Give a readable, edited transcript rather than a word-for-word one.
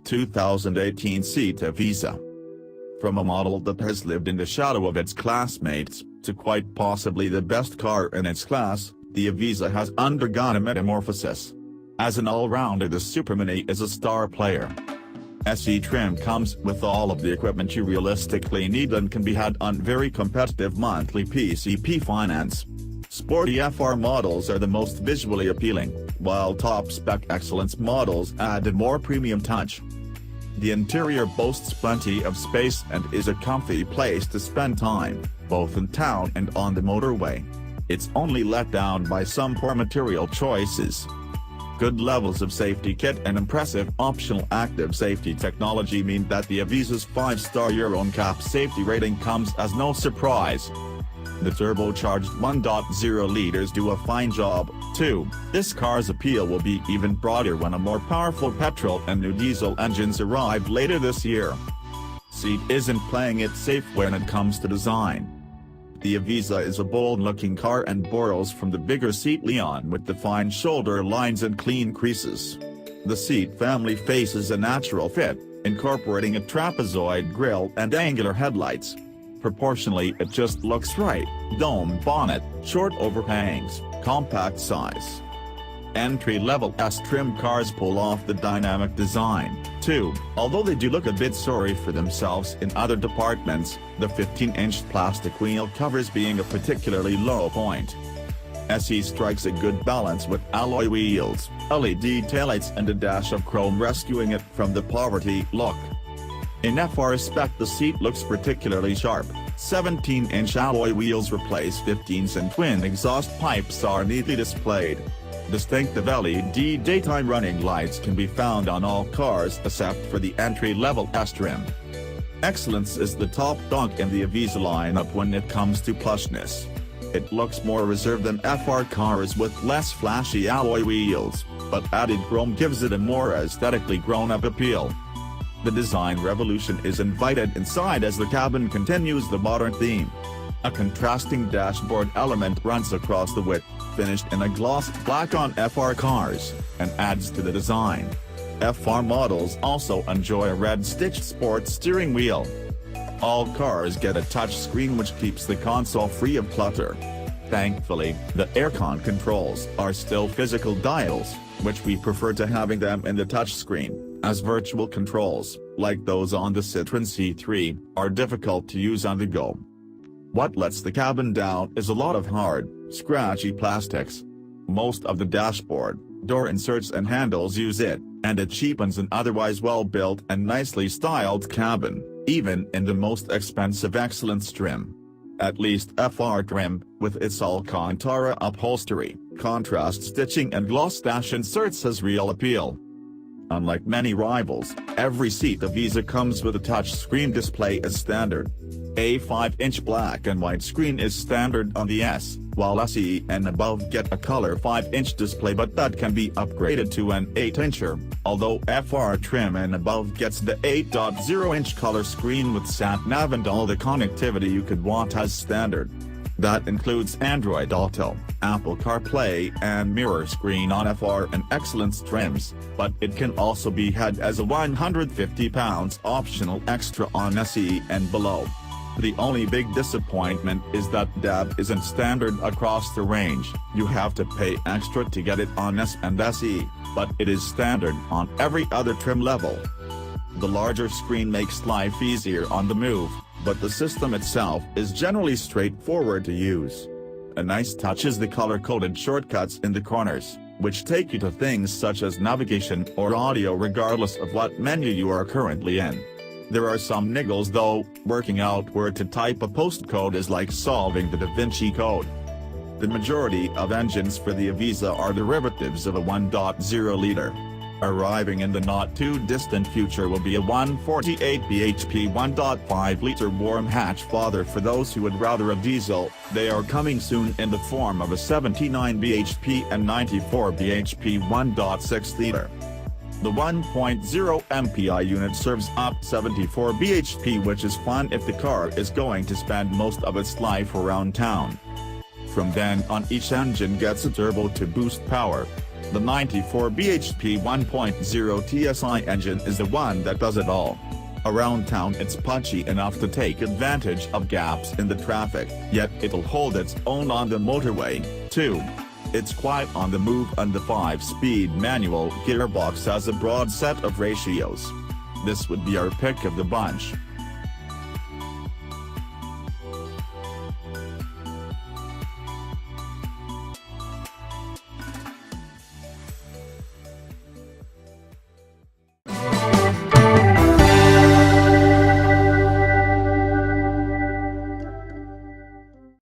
2018 seat Ibiza. From a model that has lived in the shadow of its classmates, to quite possibly the best car in its class, the Ibiza has undergone a metamorphosis. As an all-rounder, the supermini is a star player. SE trim comes with all of the equipment you realistically need and can be had on very competitive monthly PCP finance. Sporty FR models are the most visually appealing, while top-spec excellence models add a more premium touch. The interior boasts plenty of space and is a comfy place to spend time, both in town and on the motorway. It's only let down by some poor material choices. Good levels of safety kit and impressive optional active safety technology mean that the Ibiza's 5-star Euro NCAP safety rating comes as no surprise. The turbocharged 1.0 liters do a fine job, too. This car's appeal will be even broader when a more powerful petrol and new diesel engines arrive later this year. Seat isn't playing it safe when it comes to design. The Ibiza is a bold-looking car and borrows from the bigger seat Leon with defined shoulder lines and clean creases. The seat family faces a natural fit, incorporating a trapezoid grille and angular headlights. Proportionally it just looks right: dome bonnet, short overhangs, compact size. Entry-level S-trim cars pull off the dynamic design, too, although they do look a bit sorry for themselves in other departments, the 15-inch plastic wheel covers being a particularly low point. SE strikes a good balance with alloy wheels, LED taillights and a dash of chrome rescuing it from the poverty look. In FR spec the seat looks particularly sharp. 17-inch alloy wheels replace 15s and twin exhaust pipes are neatly displayed. Distinctive LED daytime running lights can be found on all cars except for the entry-level S-trim. Excellence is the top dog in the Ibiza lineup when it comes to plushness. It looks more reserved than FR cars with less flashy alloy wheels, but added chrome gives it a more aesthetically grown-up appeal. The design revolution is invited inside as the cabin continues the modern theme. A contrasting dashboard element runs across the width, finished in a gloss black on FR cars, and adds to the design. FR models also enjoy a red-stitched sports steering wheel. All cars get a touchscreen which keeps the console free of clutter. Thankfully, the aircon controls are still physical dials, which we prefer to having them in the touchscreen, as virtual controls, like those on the Citroën C3, are difficult to use on the go. What lets the cabin down is a lot of hard, scratchy plastics. Most of the dashboard, door inserts and handles use it, and it cheapens an otherwise well-built and nicely styled cabin, even in the most expensive excellence trim. At least FR trim, with its Alcantara upholstery, contrast stitching and gloss dash inserts has real appeal. Unlike many rivals, every seat Ibiza comes with a touchscreen display as standard. A 5-inch black and white screen is standard on the S, while SE and above get a color 5-inch display, but that can be upgraded to an 8-incher, although FR trim and above gets the 8.0-inch color screen with sat-nav and all the connectivity you could want as standard. That includes Android Auto, Apple CarPlay and mirror screen on FR and excellence trims, but it can also be had as a £150 optional extra on SE and below. The only big disappointment is that DAB isn't standard across the range. You have to pay extra to get it on S and SE, but it is standard on every other trim level. The larger screen makes life easier on the move, but the system itself is generally straightforward to use. A nice touch is the color-coded shortcuts in the corners, which take you to things such as navigation or audio regardless of what menu you are currently in. There are some niggles though. Working out where to type a postcode is like solving the Da Vinci Code. The majority of engines for the Ibiza are derivatives of a 1.0 liter. Arriving in the not-too-distant future will be a 148 bhp 1.5-liter warm hatch fodder for those who would rather a diesel. They are coming soon in the form of a 79 bhp and 94 bhp 1.6-liter. The 1.0 MPI unit serves up 74 bhp, which is fun if the car is going to spend most of its life around town. From then on, each engine gets a turbo to boost power. The 94 bhp 1.0 TSI engine is the one that does it all. Around town it's punchy enough to take advantage of gaps in the traffic, yet it'll hold its own on the motorway, too. It's quiet on the move, and the 5-speed manual gearbox has a broad set of ratios. This would be our pick of the bunch.